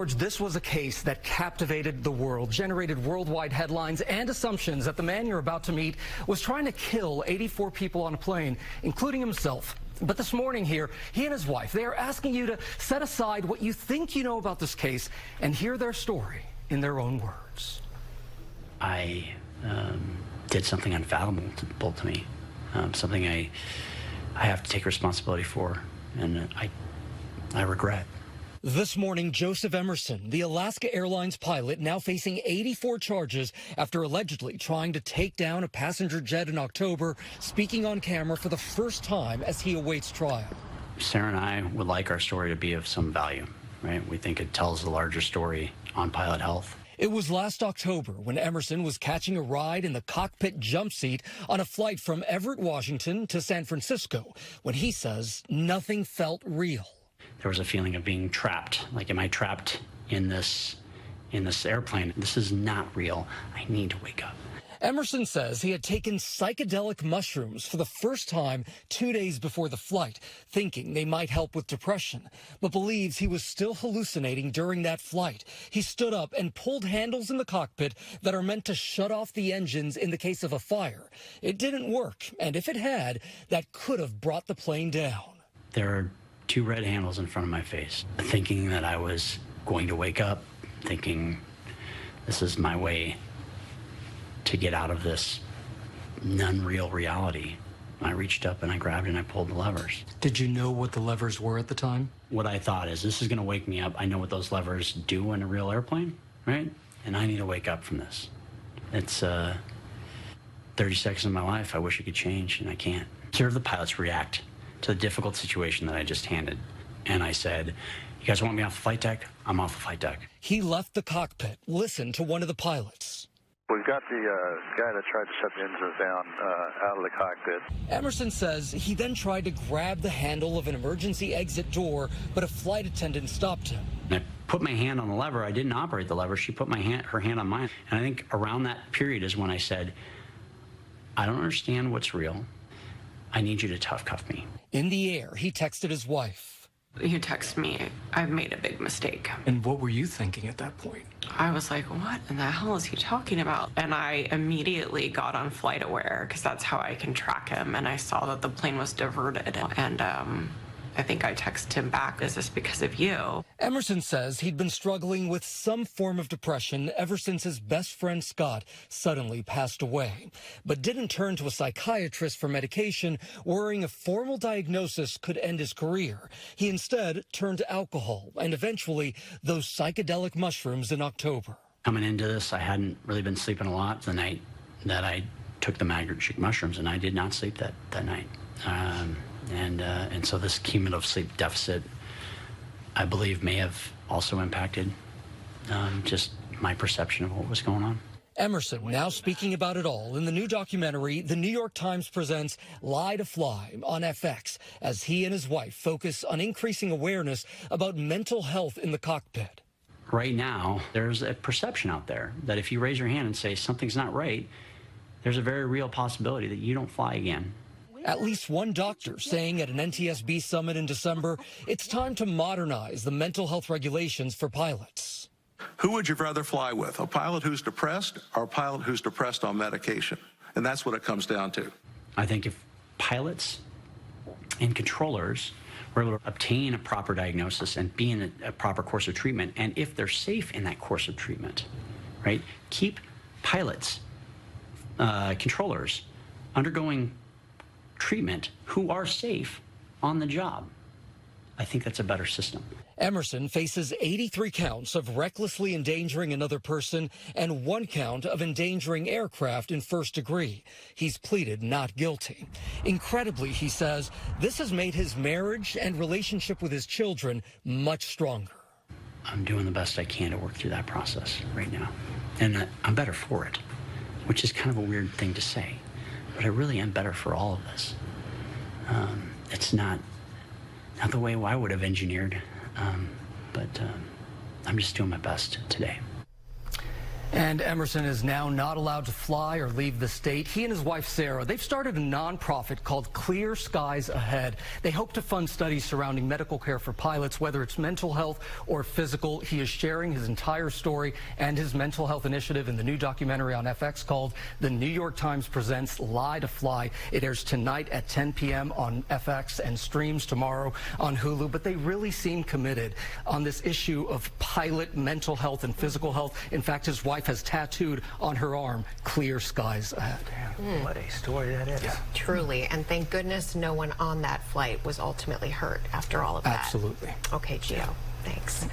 George, this was a case that captivated the world, generated worldwide headlines and assumptions that the man you're about to meet was trying to kill 84 people on a plane, including himself. But this morning here, he and his wife, they are asking you to set aside what you think you know about this case and hear their story in their own words. I did something unfathomable to me, something I have to take responsibility for, and I regret. This morning, Joseph Emerson, the Alaska Airlines pilot, now facing 84 charges after allegedly trying to take down a passenger jet in October, speaking on camera for the first time as he awaits trial. Sarah and I would like our story to be of some value, right? We think it tells the larger story on pilot health. It was last October when Emerson was catching a ride in the cockpit jump seat on a flight from Everett, Washington to San Francisco, when he says nothing felt real. There was a feeling of being trapped. Like, am I trapped in this airplane? This is not real. I need to wake up. Emerson says he had taken psychedelic mushrooms for the first time 2 days before the flight, thinking they might help with depression, but believes he was still hallucinating during that flight. He stood up and pulled handles in the cockpit that are meant to shut off the engines in the case of a fire. It didn't work, and if it had, that could have brought the plane down. There are 2 red handles in front of my face, thinking that I was going to wake up, thinking this is my way to get out of this unreal reality. I reached up and I grabbed and I pulled the levers. Did you know what the levers were at the time? What I thought is, this is going to wake me up. I know what those levers do in a real airplane, right? And I need to wake up from this. It's 30 seconds of my life I wish I could change, and I can't. Observe the pilots react to the difficult situation that I just handed. And I said, you guys want me off the flight deck? I'm off the flight deck. He left the cockpit, listened to one of the pilots. We've got the guy that tried to shut the engines down out of the cockpit. Emerson says he then tried to grab the handle of an emergency exit door, but a flight attendant stopped him. And I put my hand on the lever. I didn't operate the lever. She put her hand on mine. And I think around that period is when I said, I don't understand what's real. I need you to tough cuff me. In the air, he texted his wife. You text me, I've made a big mistake. And what were you thinking at that point? I was like, what in the hell is he talking about? And I immediately got on FlightAware, because that's how I can track him. And I saw that the plane was diverted. And I think I texted him back, is this because of you? Emerson says he'd been struggling with some form of depression ever since his best friend Scott suddenly passed away, but didn't turn to a psychiatrist for medication, worrying a formal diagnosis could end his career. He instead turned to alcohol and eventually those psychedelic mushrooms in October. Coming into this, I hadn't really been sleeping a lot the night that I took the magic mushrooms, and I did not sleep that night. And so this cumulative sleep deficit, I believe, may have also impacted just my perception of what was going on. Emerson now speaking about it all in the new documentary The New York Times presents Lie to Fly on FX, as he and his wife focus on increasing awareness about mental health in the cockpit. Right now, there's a perception out there that if you raise your hand and say something's not right, there's a very real possibility that you don't fly again. At least one doctor saying at an NTSB summit in December, it's time to modernize the mental health regulations for pilots. Who would you rather fly with, a pilot who's depressed or a pilot who's depressed on medication? And that's what it comes down to. I think if pilots and controllers were able to obtain a proper diagnosis and be in a proper course of treatment, and if they're safe in that course of treatment, right, keep pilots, controllers undergoing treatment who are safe on the job, I think that's a better system. Emerson faces 83 counts of recklessly endangering another person and 1 count of endangering aircraft in first degree. He's pleaded not guilty. Incredibly, he says, this has made his marriage and relationship with his children much stronger. I'm doing the best I can to work through that process right now. And I'm better for it, which is kind of a weird thing to say. But I really am better for all of this. It's not the way I would have engineered, but I'm just doing my best today. And Emerson is now not allowed to fly or leave the state. He and his wife, Sarah, they've started a nonprofit called Clear Skies Ahead. They hope to fund studies surrounding medical care for pilots, whether it's mental health or physical. He is sharing his entire story and his mental health initiative in the new documentary on FX called The New York Times Presents Lie to Fly. It airs tonight at 10 p.m. on FX and streams tomorrow on Hulu. But they really seem committed on this issue of pilot mental health and physical health. In fact, his wife has tattooed on her arm, Clear Skies Ahead. What a story that is. Yeah. Truly, and thank goodness no one on that flight was ultimately hurt after all of that. Absolutely. Okay, Gio, thanks.